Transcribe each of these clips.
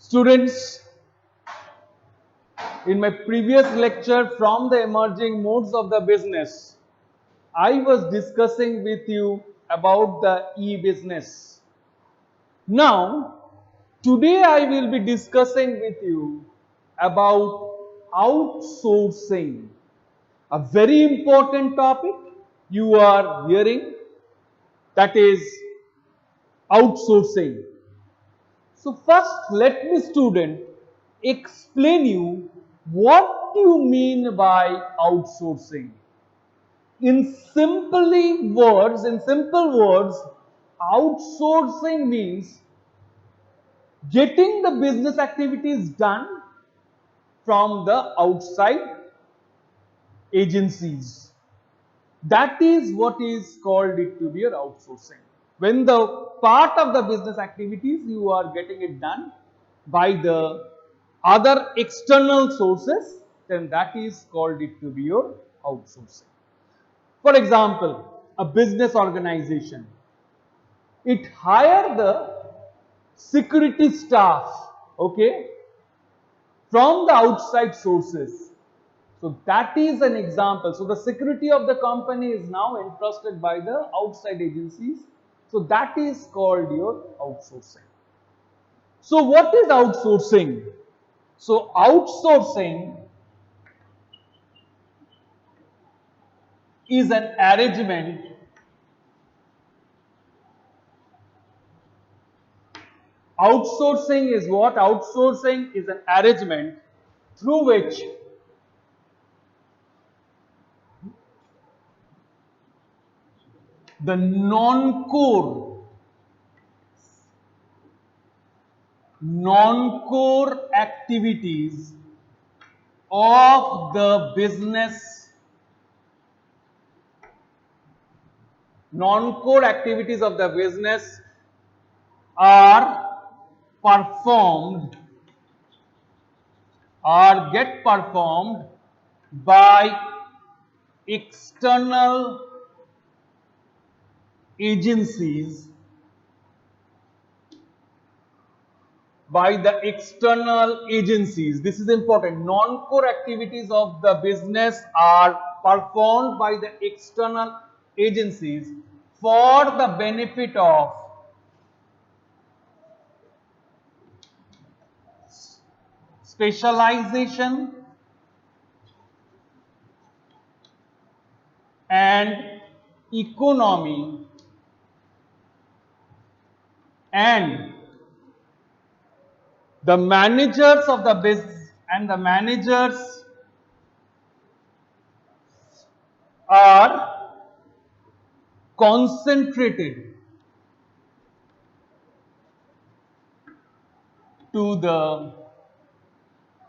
Students, in my previous lecture from the emerging modes of the business, I was discussing with you about the e-business. Now, today I will be discussing with you about outsourcing, a very important topic you are hearing, that is outsourcing. So first let me student explain you what you mean by outsourcing. In simple words, outsourcing means getting the business activities done from the outside agencies. That is what is called it to be your outsourcing. When the part of the business activities you are getting it done by the other external sources, then that is called it to be your outsourcing. For example, a business organization, it hire the security staff, okay, from the outside sources. So that is an example. So the security of the company is now entrusted by the outside agencies. So that is called your outsourcing. So what is outsourcing? So outsourcing is an arrangement Outsourcing is what? Outsourcing is an arrangement through which the non-core activities of the business, are performed or get performed by external agencies, This is important. Non-core activities of the business are performed by the external agencies for the benefit of specialization and economy, and the managers of the business are concentrated to the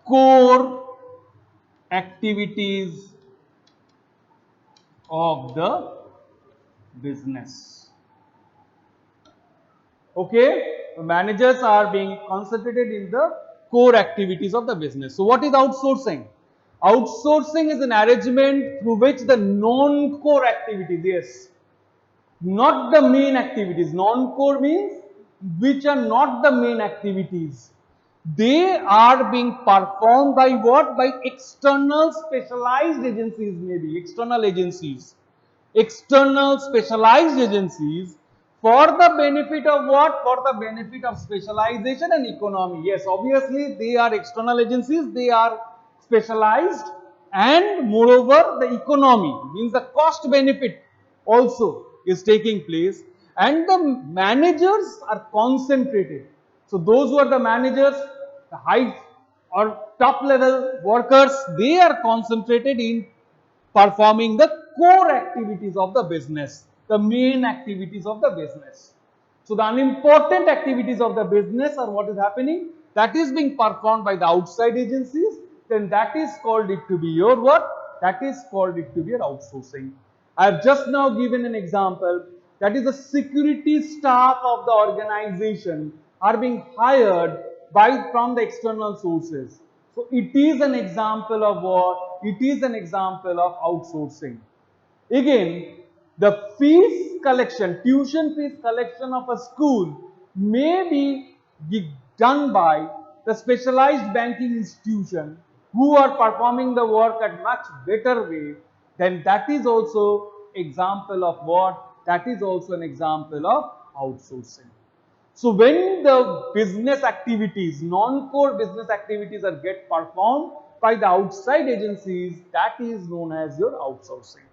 core activities of the business. Okay, managers are being concentrated in the core activities of the business. So what is outsourcing? Outsourcing is an arrangement through which the non-core activities, yes, not the main activities. Non-core means which are not the main activities. They are being performed by what? By external specialized agencies, maybe external agencies. External specialized agencies for the benefit of what? For the benefit of specialization and economy. Yes, obviously they are external agencies, they are specialized, and moreover the economy means the cost benefit also is taking place, and the managers are concentrated. So those who are the managers, the high or top level workers, they are concentrated in performing the core activities of the business, the main activities of the business. So the unimportant activities of the business are what is happening, that is being performed by the outside agencies, then that is called it to be your what? That is called it to be your outsourcing. I have just now given an example, that is the security staff of the organization are being hired from the external sources. So it is an example of what? It is an example of outsourcing. Again, the fees collection, tuition fees collection of a school may be done by the specialized banking institution who are performing the work at much better way, then that is also example of what? That is also an example of outsourcing. So when the business activities, non-core business activities are get performed by the outside agencies, that is known as your outsourcing.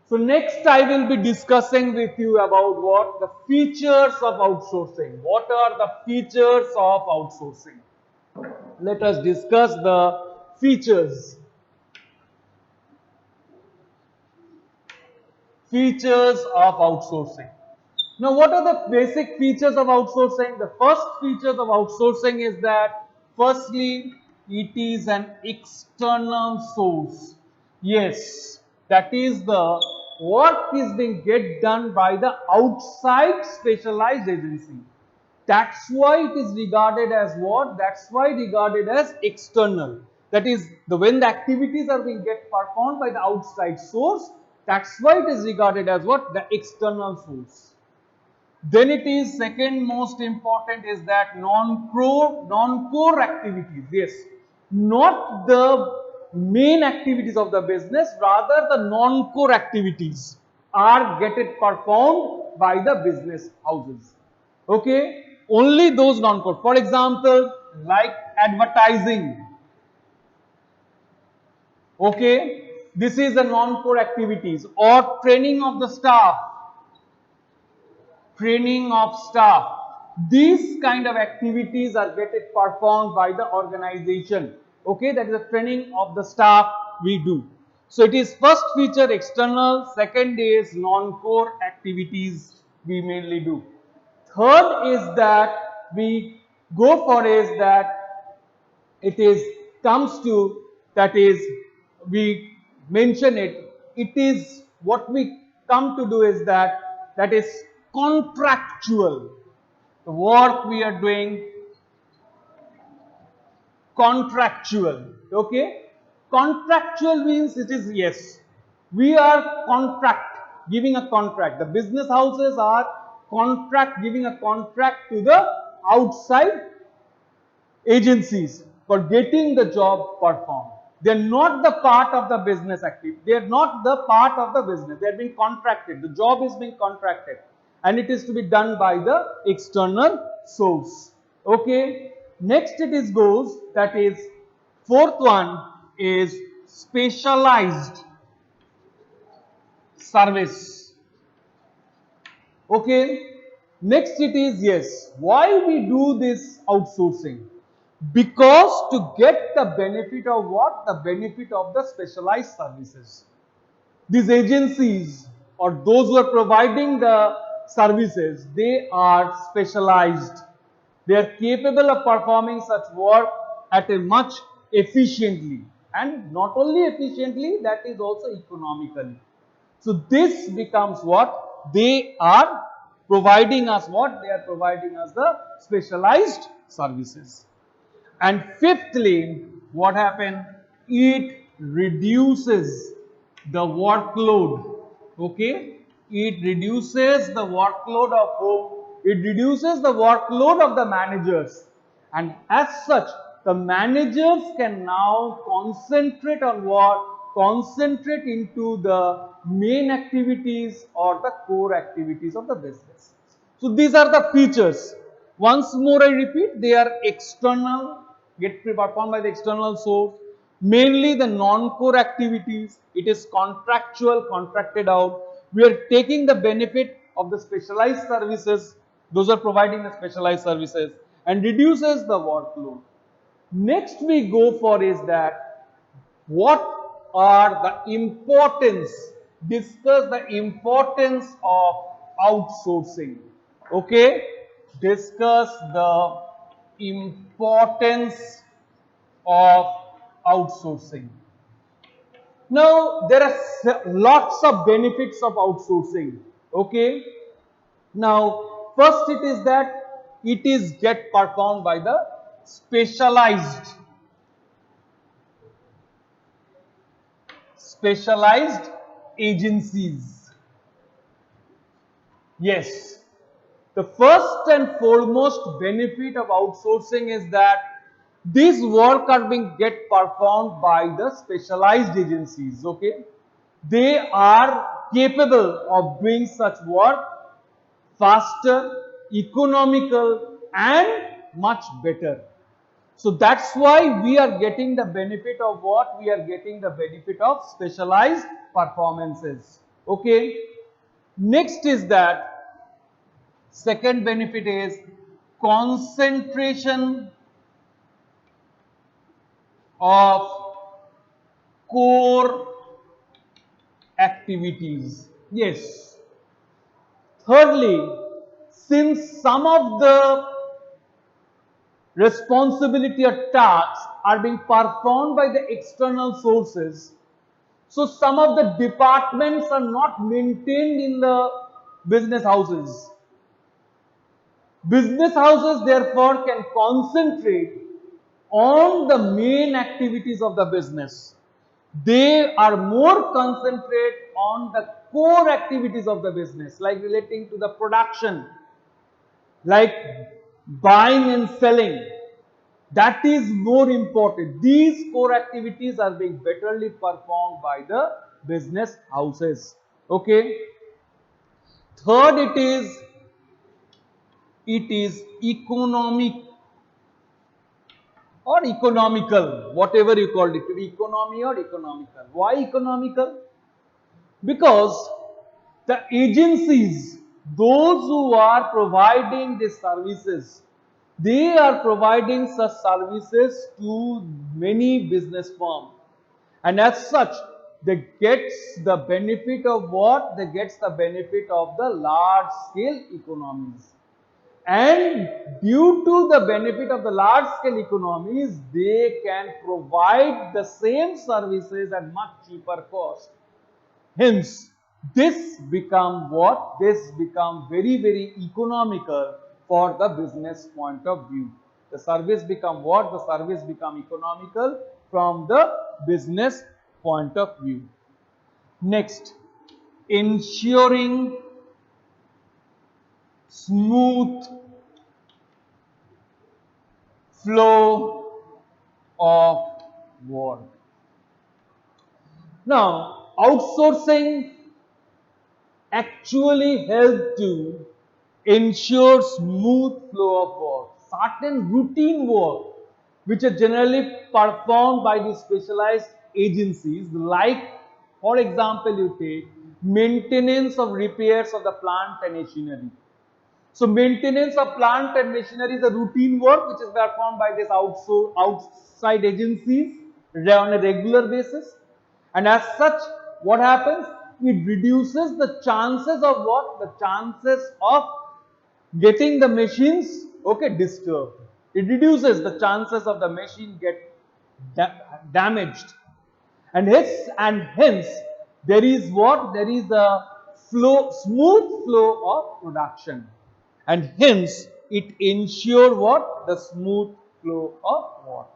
So next I will be discussing with you about what? The features of outsourcing. What are the features of outsourcing? Let us discuss the features. Features of outsourcing. Now, what are the basic features of outsourcing? The first features of outsourcing is that firstly, it is an external source. Yes, that is the work is being get done by the outside specialized agency. That's why it is regarded as what? That's why regarded as external. That is, when the activities are being get performed by the outside source, that's why it is regarded as what? The external source. Then it is second most important is that non-core activities. Yes, not the main activities of the business, rather the non-core activities are get it performed by the business houses. Okay, only those non-core. For example, like advertising. Okay, this is a non-core activities, or training of the staff. Training of staff. These kind of activities are get it performed by the organization. Okay, that is the training of the staff we do. So it is first feature external, second is non-core activities we mainly do. Third is that we go for is that it is comes to, that is we mention it, it is what we come to do is that is contractual. The work we are doing contractual. Okay, contractual means it is, yes, we are giving a contract. The business houses are giving a contract to the outside agencies for getting the job performed. They are not the part of the business activity. They are not the part of the business. They are being contracted. The job is being contracted and it is to be done by the external source. Okay. Next it is goes, that is fourth one is specialized service. Okay. Next it is, yes, why we do this outsourcing? Because to get the benefit of what? The benefit of the specialized services. These agencies or those who are providing the services, they are specialized. They are capable of performing such work at a much efficiently, and not only efficiently, that is also economically. So this becomes what? They are providing us what? They are providing us the specialized services. And fifthly, what happened? It reduces the workload. Okay? It reduces the workload of whom? It reduces the workload of the managers. And as such, the managers can now concentrate on what? Concentrate into the main activities or the core activities of the business. So these are the features. Once more I repeat, they are external, get performed by the external source. Mainly the non-core activities, it is contractual, contracted out. We are taking the benefit of the specialized services, those are providing the specialized services, and reduces the workload. Next we go for is that what are the importance, discuss the importance of outsourcing. Okay, discuss the importance of outsourcing. Now there are lots of benefits of outsourcing. Okay, now first it is that it is get performed by the specialized agencies. Yes, The first and foremost benefit of outsourcing is that these work are being get performed by the specialized agencies. Okay, they are capable of doing such work faster, economical, and much better. So that's why we are getting the benefit of what? We are getting the benefit of specialized performances. Okay. Next is that second benefit is concentration of core activities. Yes. Thirdly, since some of the responsibility or tasks are being performed by the external sources, so some of the departments are not maintained in the business houses. Business houses therefore can concentrate on the main activities of the business. They are more concentrate on the core activities of the business, like relating to the production, like buying and selling. That is more important. These core activities are being betterly performed by the business houses. Okay. Third, it is economic or economical, whatever you called it, economy or economical. Why economical? Because the agencies, those who are providing these services, they are providing such services to many business firms, and as such they gets the benefit of what? They gets the benefit of the large scale economies. And due to the benefit of the large scale economies, they can provide the same services at much cheaper cost. Hence, this become what? This become very, very economical for the business point of view. The service become what? The service become economical from the business point of view. Next, ensuring smooth flow of work. Now, outsourcing actually help to ensure smooth flow of work. Certain routine work which are generally performed by the specialized agencies, like for example you take maintenance of repairs of the plant and machinery. So maintenance of plant and machinery is a routine work which is performed by these outside agencies on a regular basis. And as such, what happens? It reduces the chances of what? The chances of getting the machines, okay, disturbed. It reduces the chances of the machine get damaged. And hence there is what? There is a smooth flow of production, and hence it ensure what? The smooth flow of work.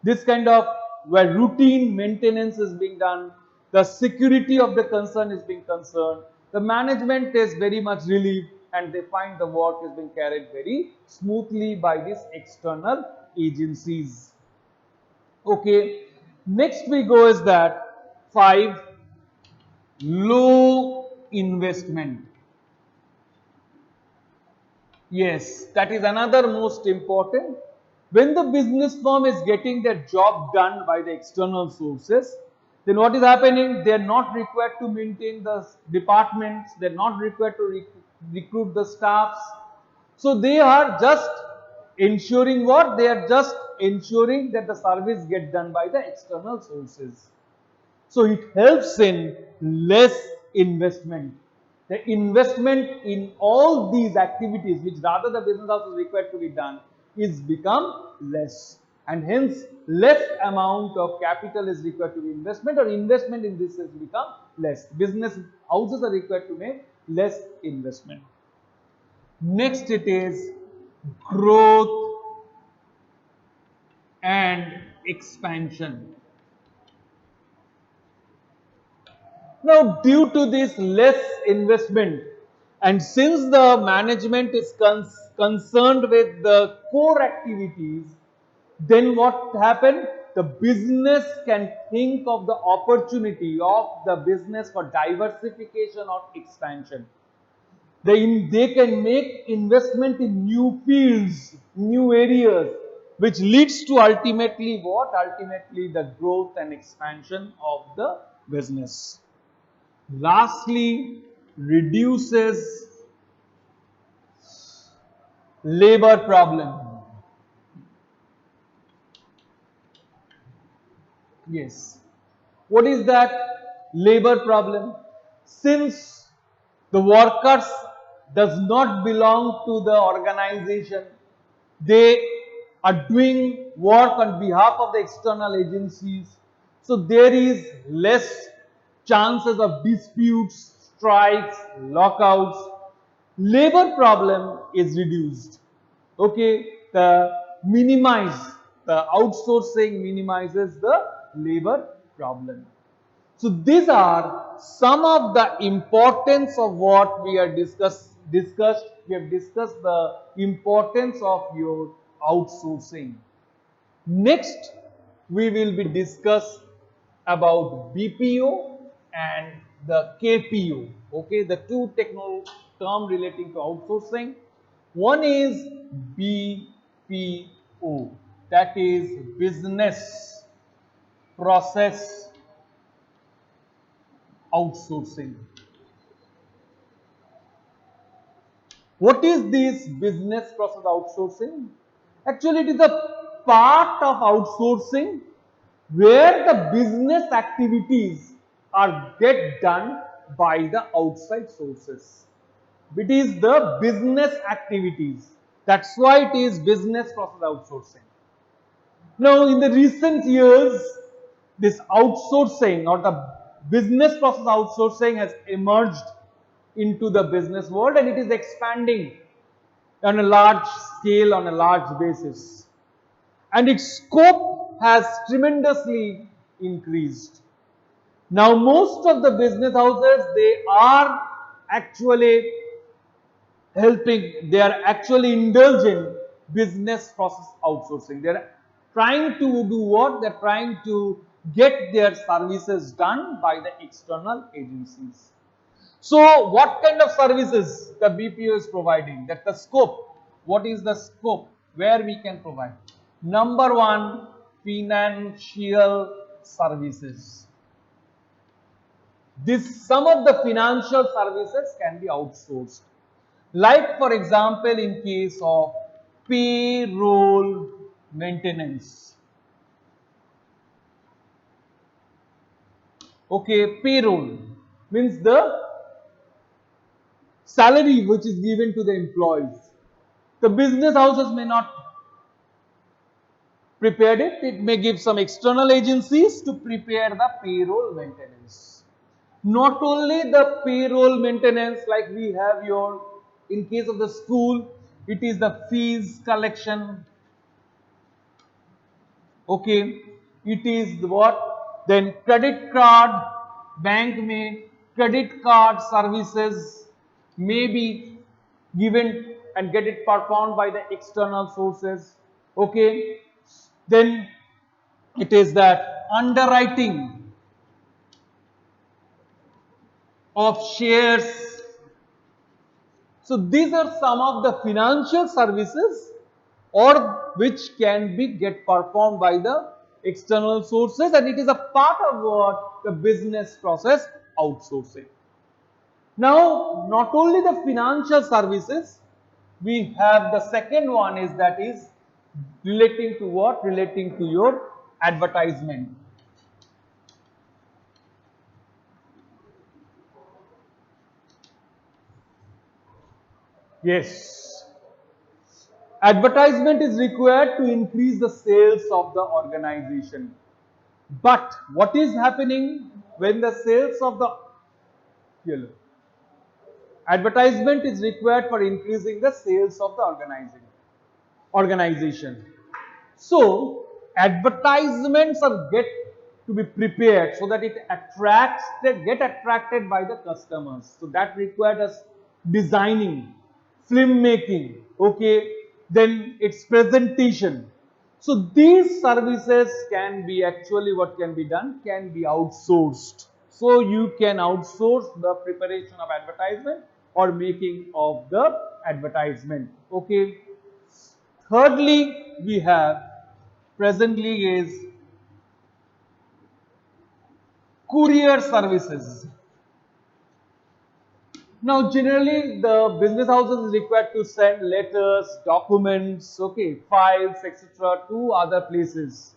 This kind of where routine maintenance is being done, the security of the concern is being concerned, the management is very much relieved, and they find the work is being carried very smoothly by these external agencies. Okay, next we go is that 5, low investment. Yes, that is another most important. When the business firm is getting their job done by the external sources, then what is happening? They are not required to maintain the departments, they are not required to recruit the staffs. So they are just ensuring what? They are just ensuring that the service get done by the external sources. So it helps in less investment. The investment in all these activities which rather the business house is required to be done is become less, and hence less amount of capital is required to be investment, or investment in this has become less. Business houses are required to make less investment. Next it is growth and expansion. Now, due to this less investment And since the management is concerned with the core activities, then what happened? The business can think of the opportunity of the business for diversification or expansion. They can make investment in new fields, new areas, which leads to ultimately what? Ultimately the growth and expansion of the business. Lastly, reduces labor problem. Yes. What is that labor problem? Since the workers does not belong to the organization, they are doing work on behalf of the external agencies. So there is less chances of disputes, strikes, lockouts. Labor problem is reduced. Okay, the outsourcing minimizes the labor problem. So these are some of the importance of what we are discussed. We have discussed the importance of your outsourcing. Next, we will be discuss about BPO and the KPO. Okay, the two techno term relating to outsourcing. One is BPO, that is business process outsourcing. What is this business process outsourcing? Actually, it is a part of outsourcing where the business activities are get done by the outside sources. It is the business activities. That's why it is business process outsourcing. Now, in the recent years, this outsourcing or the business process outsourcing has emerged into the business world, and it is expanding on a large scale, on a large basis. And its scope has tremendously increased. Now, most of the business houses, they are actually they are actually indulging business process outsourcing. They are trying to do what? They are trying to get their services done by the external agencies. So, what kind of services the BPO is providing? That's the scope. What is the scope where we can provide? Number one, financial services. Some of the financial services can be outsourced. Like for example, in case of payroll maintenance. Okay, payroll means the salary which is given to the employees. The business houses may not prepare it. It may give some external agencies to prepare the payroll maintenance. Not only the payroll maintenance, like we have in case of the school, it is the fees collection. Okay, it is what? Then credit card, credit card services may be given and get it performed by the external sources. Okay, then it is that underwriting of shares. So these are some of the financial services or which can be get performed by the external sources, and it is a part of what? The business process outsourcing. Now, not only the financial services, we have the second one is that is relating to what? Relating to your advertisement. Yes. Advertisement is required to increase the sales of the organization. But what is happening when the sales of the advertisement is required for increasing the sales of the organization. So advertisements are get to be prepared so that it get attracted by the customers. So that required us designing, film making, okay, then its presentation. So these services can be actually what can be done, can be outsourced. So you can outsource the preparation of advertisement or making of the advertisement, okay. Thirdly, we have presently is courier services. Now, generally, the business houses is required to send letters, documents, okay, files, etc. to other places.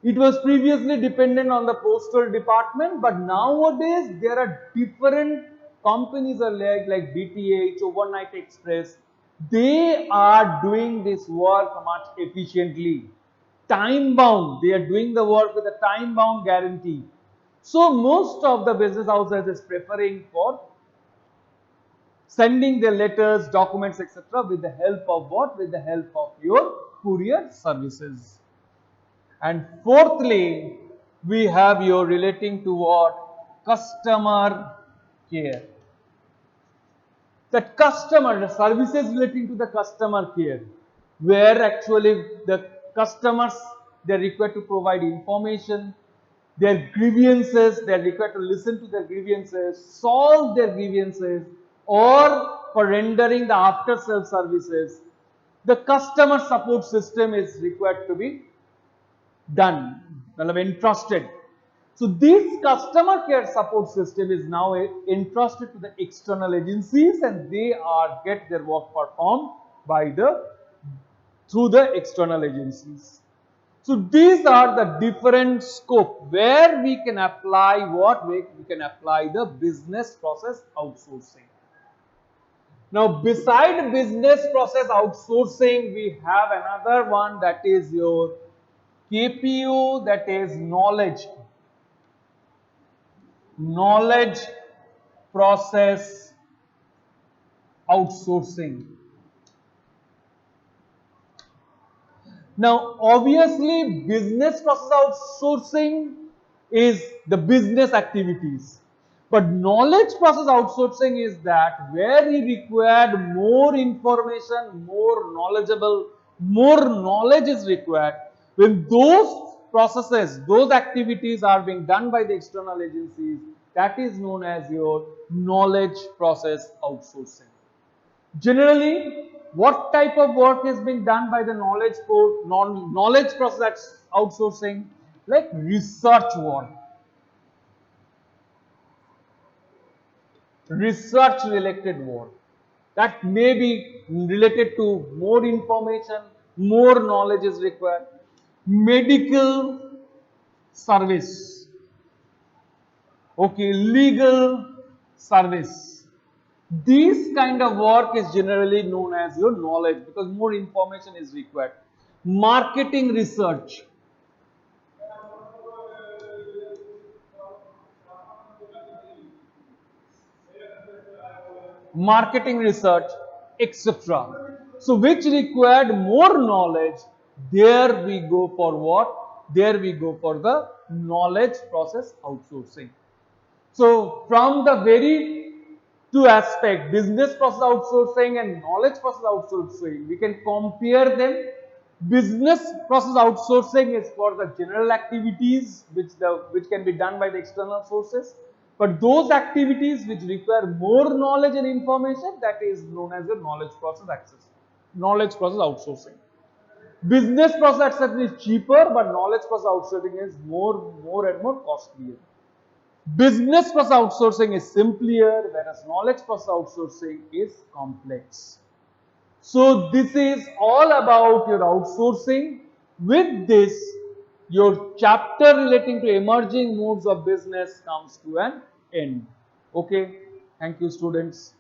It was previously dependent on the postal department, but nowadays there are different companies are like DTH, Overnight Express. They are doing this work much efficiently. Time bound, they are doing the work with a time bound guarantee. So most of the business houses is preferring for sending their letters, documents, etc. with the help of what? With the help of your courier services. And fourthly, we have your relating to what? Customer care. The customer, the services relating to the customer care, where actually the customers, they're required to provide information, their grievances, they're required to listen to their grievances, solve their grievances, or for rendering the after sales services. The customer support system is required to be done, entrusted. So this customer care support system is now entrusted to the external agencies, and they are get their work performed by the through the external agencies. So these are the different scope where we can apply what we can apply the business process outsourcing. Now beside business process outsourcing, we have another one, that is your KPO, that is knowledge process outsourcing. Now, obviously, business process outsourcing is the business activities. But knowledge process outsourcing is that where we required more information, more knowledgeable, more knowledge is required. When those processes, those activities are being done by the external agencies, that is known as your knowledge process outsourcing. Generally, what type of work is being done by the knowledge process outsourcing? Like research work, research related work that may be related to more information, more knowledge is required. Medical service, okay, legal service. This kind of work is generally known as your knowledge because more information is required. Marketing research, marketing research, etc. So which required more knowledge, there we go for what? There we go for the knowledge process outsourcing. So from the very two aspects, business process outsourcing and knowledge process outsourcing, we can compare them. Business process outsourcing is for the general activities which can be done by the external sources. But those activities which require more knowledge and information, that is known as the knowledge process outsourcing. Business process outsourcing is cheaper, but knowledge process outsourcing is more and more costlier. Business process outsourcing is simpler, whereas knowledge process outsourcing is complex. So this is all about your outsourcing. With this, your chapter relating to emerging modes of business comes to an end. Okay, thank you students.